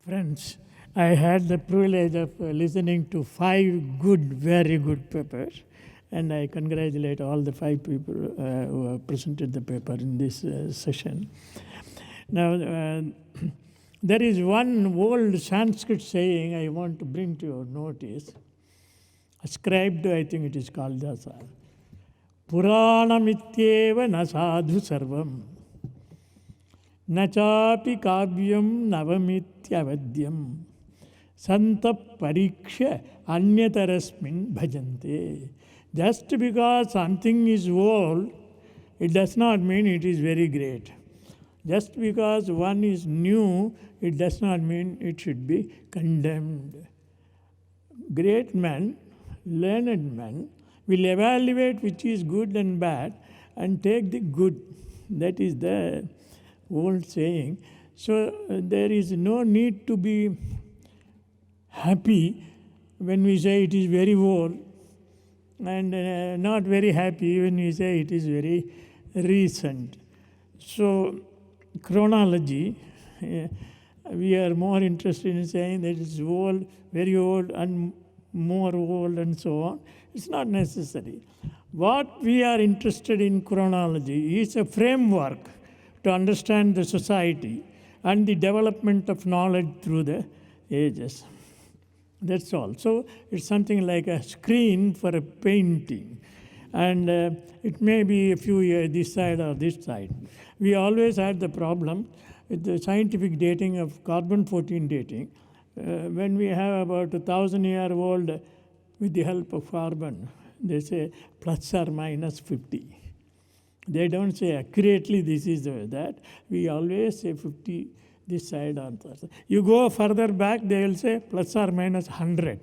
Friends, I had the privilege of listening to 5 good, very good papers, and I congratulate all the 5 people who have presented the paper in this session. Now, there is one old Sanskrit saying I want to bring to your notice, ascribed to, I think it is called as Puranamityeva na sadhu sarvam. Nachapi kavyam navamityavadyam santa pariksha anyatarasmin bhajante. Just because something is old, it does not mean it is very great. Just because one is new, it does not mean it should be condemned. Great men, learned men, will evaluate which is good and bad and take the good. That is the old saying. So there is no need to be happy when we say it is very old, and not very happy when we say it is very recent. So chronology, we are more interested in saying that it's old, very old, and more old, and so on. It's not necessary. What we are interested in chronology is a framework to understand the society and the development of knowledge through the ages. That's all. So it's something like a screen for a painting. And it may be a few years this side or this side. We always had the problem with the scientific dating of carbon-14 dating. When we have about 1,000-year-old with the help of carbon, they say plus or minus 50. They don't say accurately this is that. We always say 50 this side or that side. You go further back, they will say plus or minus 100.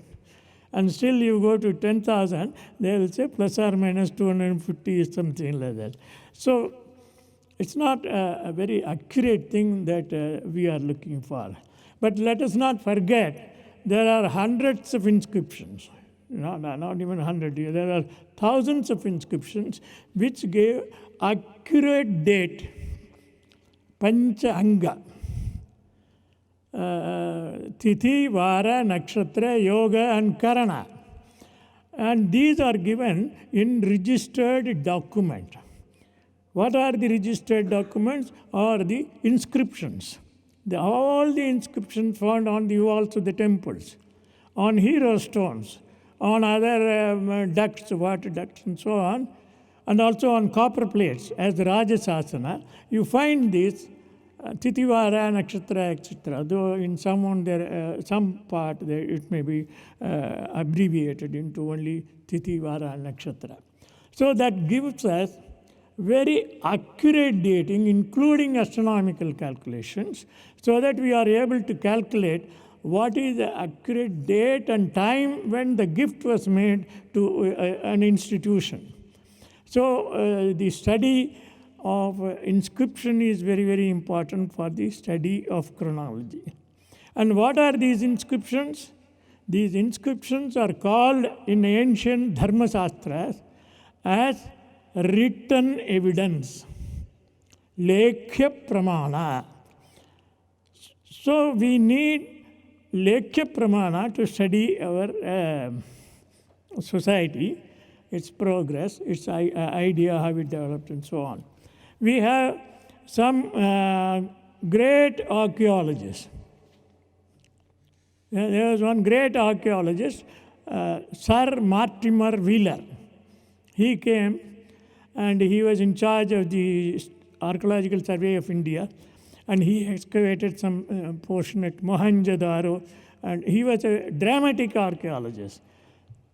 And still you go to 10,000, they will say plus or minus 250 is something like that. So it's not a very accurate thing that we are looking for. But let us not forget, there are hundreds of inscriptions. Not even 100. There are thousands of inscriptions which gave accurate date, Pancha Anga, Tithi, Vara, Nakshatra, Yoga, and Karana. And these are given in registered document. What are the registered documents? Are the inscriptions. All the inscriptions found on the walls of the temples, on hero stones, on other ducts, water ducts, and so on, and also on copper plates as the Rajasasana. You find this Titivara, Nakshatra, etc. Though in some part it may be abbreviated into only Titivara and Nakshatra. So that gives us very accurate dating, including astronomical calculations, so that we are able to calculate what is the accurate date and time when the gift was made to an institution. So the study of inscription is very, very important for the study of chronology. And what are these inscriptions? These inscriptions are called in ancient Dharma Shastras as written evidence, Lekhya Pramana. So we need Lekhya Pramana to study our society, its progress, its idea, how it developed, and so on. We have some great archaeologists. There was one great archaeologist, Sir Mortimer Wheeler. He came and he was in charge of the Archaeological Survey of India, and he excavated some portion at Mohenjo-daro, and he was a dramatic archaeologist.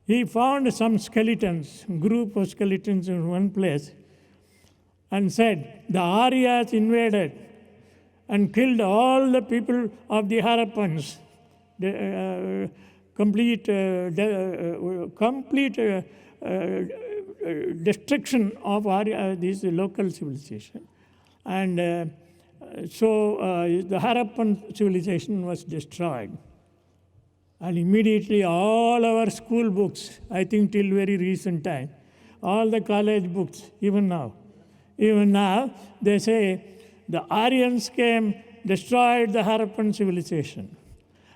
He found some skeletons, group of skeletons in one place, and said, the Aryas invaded and killed all the people of the Harappans. Complete destruction of this local civilization. And so the Harappan civilization was destroyed. And immediately all our school books, I think till very recent time, all the college books, even now, they say the Aryans came, destroyed the Harappan civilization.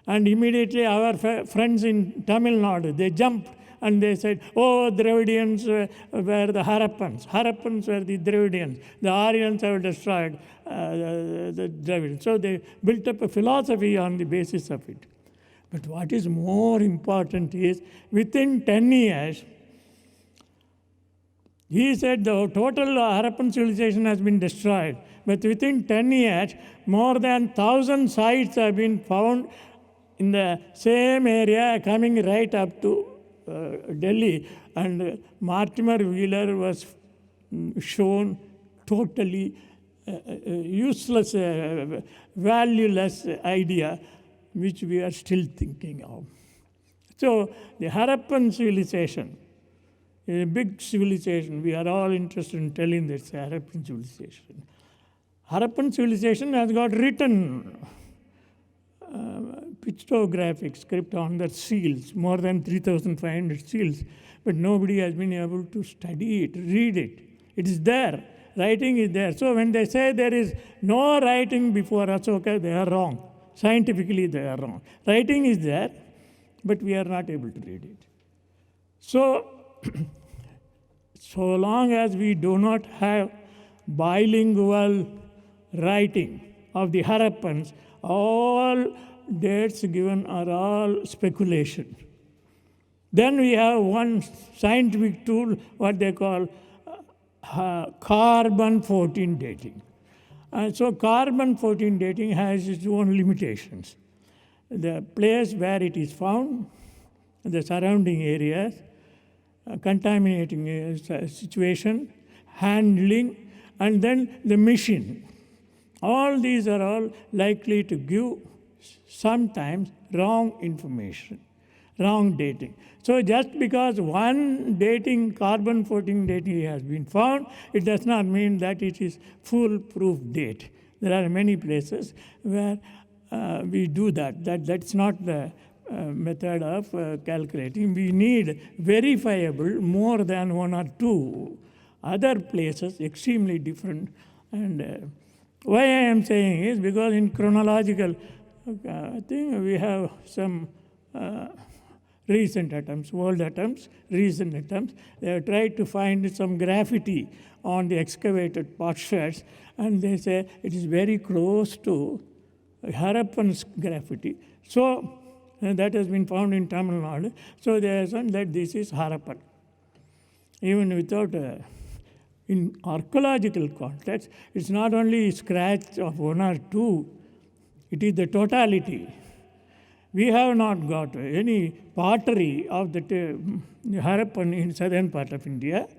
And immediately our friends in Tamil Nadu, they jumped and they said, oh, Dravidians were the Harappans. Harappans were the Dravidians. The Aryans have destroyed the Dravidians. So they built up a philosophy on the basis of it. But what is more important is, within 10 years, he said the total Harappan civilization has been destroyed. But within 10 years, more than 1,000 sites have been found in the same area, coming right up to Delhi. And Mortimer Wheeler was shown totally useless, valueless idea, which we are still thinking of. So the Harappan civilization, a big civilization, we are all interested in telling this Harappan civilization. Harappan civilization has got written pictographic script on the seals, more than 3,500 seals, but nobody has been able to study it, read it. It is there. Writing is there. So when they say there is no writing before Ashoka, they are wrong. Scientifically, they are wrong. Writing is there, but we are not able to read it. So, so long as we do not have bilingual writing of the Harappans, all dates given are all speculation. Then we have one scientific tool, what they call carbon-14 dating. So carbon-14 dating has its own limitations. The place where it is found, the surrounding areas, contaminating situation, handling, and then the machine. All these are all likely to give sometimes wrong information, wrong dating. So just because one dating, carbon-14 dating has been found, it does not mean that it is foolproof date. There are many places where we do that. That's not the method of calculating. We need verifiable more than one or two other places, extremely different. And why I am saying is because in chronological thing we have some recent attempts, old attempts, recent attempts. They have tried to find some graffiti on the excavated potsherds, and they say it is very close to Harappan's graffiti. So that has been found in Tamil Nadu. So they have said that this is Harappan. Even without, in archaeological context, it's not only scratch of one or two, it is the totality. We have not got any pottery of the Harappan in southern part of India.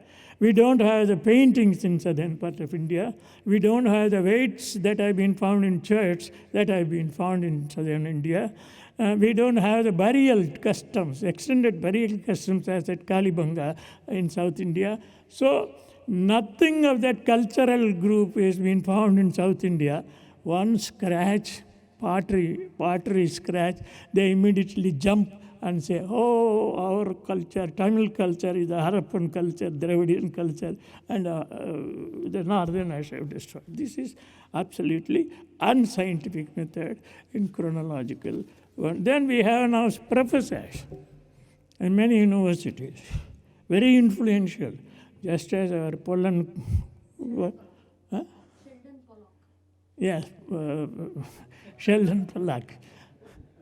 We don't have the paintings in southern part of India. We don't have the weights that have been found in church that have been found in southern India. We don't have the burial customs, extended burial customs as at Kalibanga in South India. So nothing of that cultural group has been found in South India. One scratch, pottery scratch, they immediately jump and say, oh, our culture, Tamil culture is the Harappan culture, Dravidian culture, and the northern Asia have destroyed. This is absolutely unscientific method in chronological one. Then we have now professors in many universities, very influential, just as our Poland, yes, Sheldon Pollack.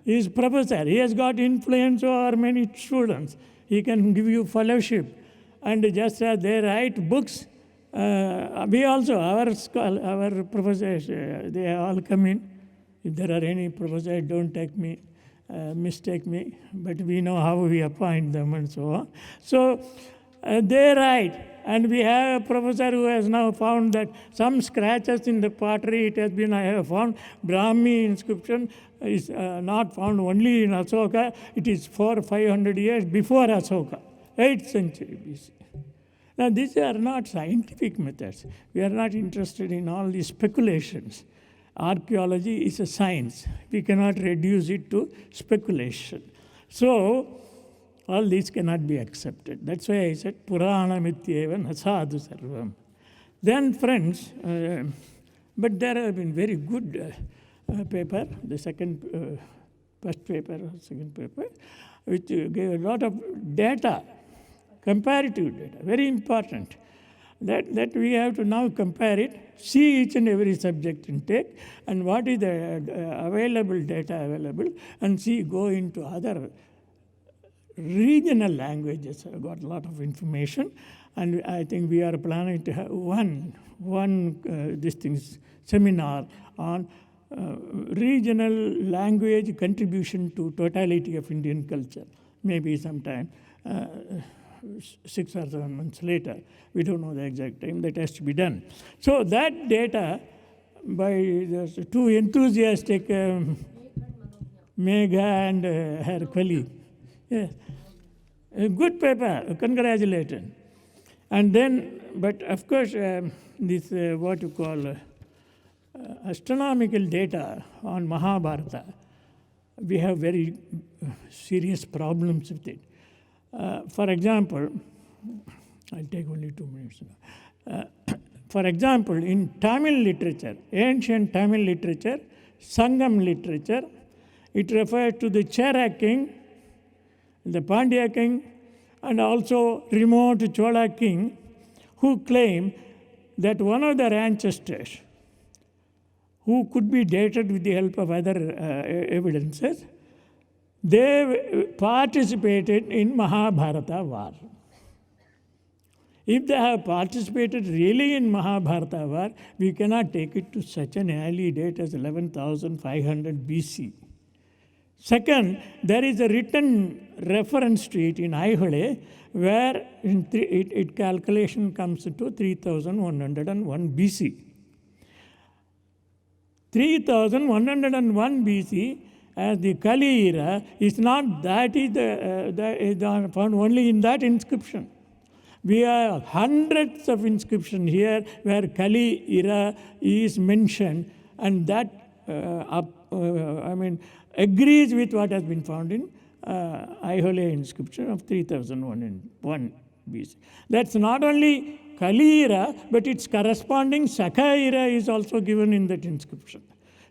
He is professor. He has got influence over many students. He can give you fellowship. And just as they write books, we also, our professors, they all come in. If there are any professors, don't take me, mistake me. But we know how we appoint them and so on. So they write. And we have a professor who has now found that some scratches in the pottery, it has been, I have found, Brahmi inscription is not found only in Ashoka. It is 400 or 500 years before Ashoka, 8th century BC. Now, these are not scientific methods. We are not interested in all these speculations. Archaeology is a science. We cannot reduce it to speculation. So, all these cannot be accepted. That's why I said, Purana mityeva nasadu sarvam. Then, friends, but there have been very good paper, the second first paper or second paper, which gave a lot of data, comparative data, very important. That we have to now compare it, see each and every subject intake, and what is the available data available, and go into other regional languages. I got a lot of information, and I think we are planning to have one seminar on regional language contribution to totality of Indian culture, maybe sometime 6 or 7 months later. We don't know the exact time. That has to be done. So that data by the two enthusiastic Megha and her colleague. Yes. A good paper, congratulations. And then, but of course, this what you call astronomical data on Mahabharata, we have very serious problems with it. For example, I'll take only 2 minutes now. For example, in Tamil literature, ancient Tamil literature, Sangam literature, it refers to the Chera king, the Pandya king, and also remote Chola king, who claim that one of their ancestors, who could be dated with the help of other evidences, they participated in Mahabharata war. If they have participated really in Mahabharata war, we cannot take it to such an early date as 11,500 BC. Second, there is a written reference to it in Aihole, where its calculation comes to 3,101 BC. 3,101 BC as the Kali era is not, that is found only in that inscription. We have hundreds of inscriptions here where Kali era is mentioned, and that agrees with what has been found in Aihole inscription of 3001 BC. That's not only Kali era, but its corresponding Saka era is also given in that inscription.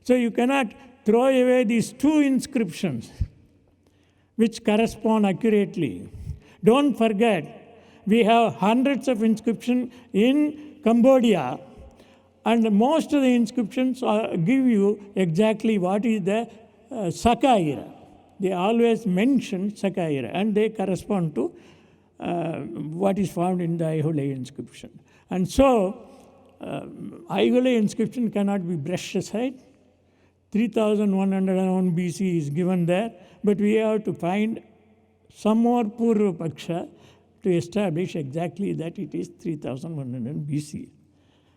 So you cannot throw away these two inscriptions which correspond accurately. Don't forget, we have hundreds of inscriptions in Cambodia, and most of the inscriptions give you exactly what is the Saka era. They always mention Saka era, and they correspond to what is found in the Aihole inscription. And so, Aihole inscription cannot be brushed aside. 3,101 BC is given there, but we have to find some more Purva Paksha to establish exactly that it is 3,100 BC.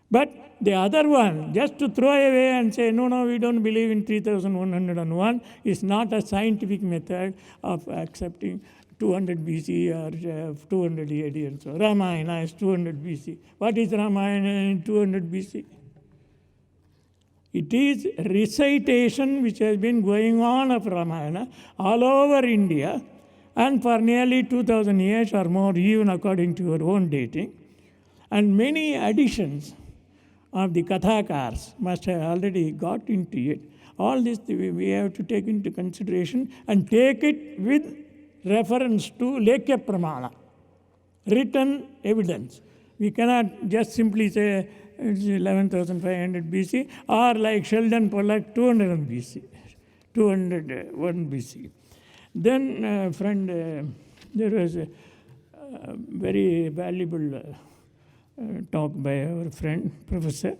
But the other one, just to throw away and say, no, we don't believe in 3,101, is not a scientific method of accepting 200 BC or 200 AD and so. Ramayana is 200 BC. What is Ramayana in 200 BC? It is recitation which has been going on of Ramayana all over India, and for nearly 2,000 years or more, even according to your own dating. And many additions of the Kathakars must have already got into it. All this we have to take into consideration and take it with reference to Lekya Pramana, written evidence. We cannot just simply say it's 11,500 BC, or like Sheldon Pollock, 201 BC. Then, friend, there was a very valuable talk by our friend, professor.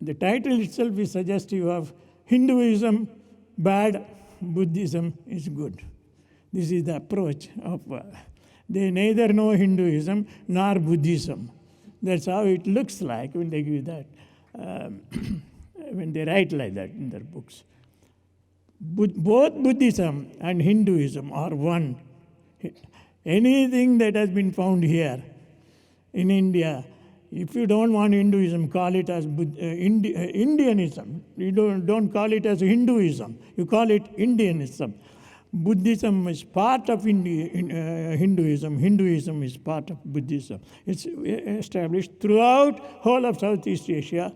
The title itself is suggestive of Hinduism bad, Buddhism is good. This is the approach of, they neither know Hinduism nor Buddhism. That's how it looks like when they give that, when they write like that in their books. Both Buddhism and Hinduism are one. Anything that has been found here in India, if you don't want Hinduism, call it as Indianism. You don't call it as Hinduism. You call it Indianism. Buddhism is part of Hinduism. Hinduism is part of Buddhism. It's established throughout whole of Southeast Asia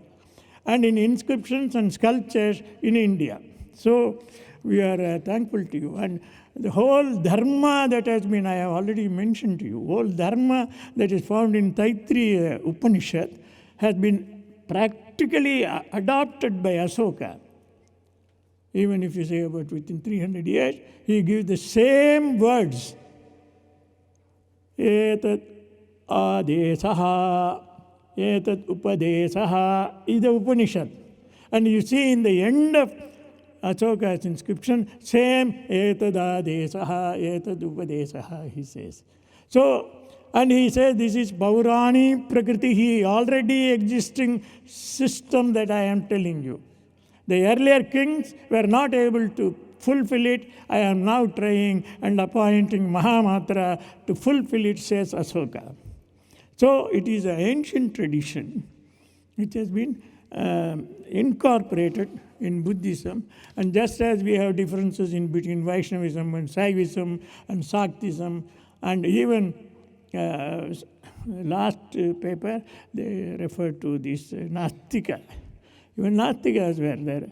and in inscriptions and sculptures in India. So we are thankful to you. And the whole dharma that has been, I have already mentioned to you, whole dharma that is found in Taittiriya Upanishad has been practically adopted by Asoka. Even if you say about within 300 years, he gives the same words. Etat adesaha, etat upadesaha is the Upanishad. And you see in the end of Asoka's inscription, same etad adesaha, etad upadesaha, he says. So, and he says this is Paurani Prakriti, already existing system that I am telling you. The earlier kings were not able to fulfill it. I am now trying and appointing Mahamatra to fulfill it, says Asoka. So it is an ancient tradition which has been incorporated in Buddhism. And just as we have differences in between Vaishnavism and Saivism and Shaktism, and even last paper, they referred to this Nastika. Even Nastikas were there.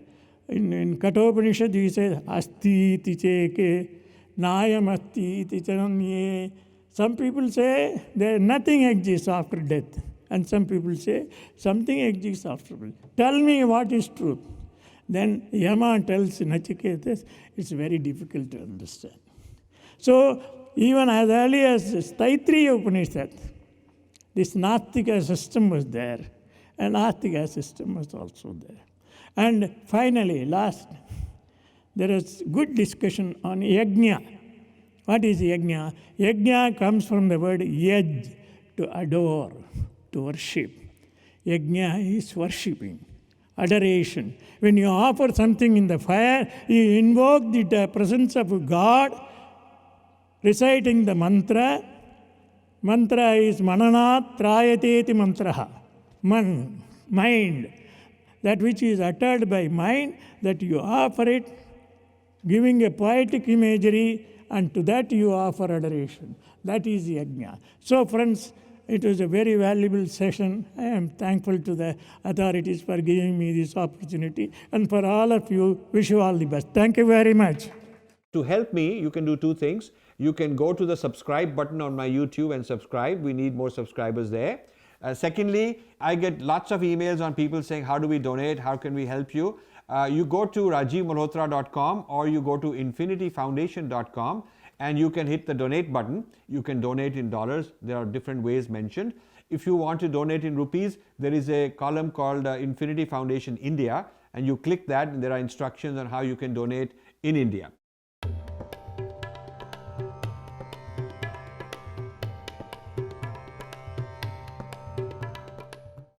In Kathopanishad, he says, Asti iti cheke, Nayam asti iti chananye. Some people say there nothing exists after death. And some people say something exists after death. Tell me what is truth. Then Yama tells Nachiketas, it's very difficult to understand. So even as early as Taittiriya Upanishad, this Nastika system was there. And Astika system was also there. And finally, last, there is good discussion on yajna. What is yajna? Yajna comes from the word yaj, to adore, to worship. Yajna is worshipping, adoration. When you offer something in the fire, you invoke the presence of God, reciting the mantra. Mantra is mananat trayateti mantraha. Mind, that which is uttered by mind, that you offer it, giving a poetic imagery, and to that you offer adoration. That is yajna. So friends, it was a very valuable session. I am thankful to the authorities for giving me this opportunity, and for all of you, wish you all the best. Thank you very much. To help me, you can do two things. You can go to the subscribe button on my YouTube and subscribe. We need more subscribers there. Secondly, I get lots of emails on people saying, how do we donate? How can we help you? You go to rajivmalhotra.com or you go to infinityfoundation.com and you can hit the donate button. You can donate in dollars. There are different ways mentioned. If you want to donate in rupees, there is a column called Infinity Foundation India, and you click that and there are instructions on how you can donate in India.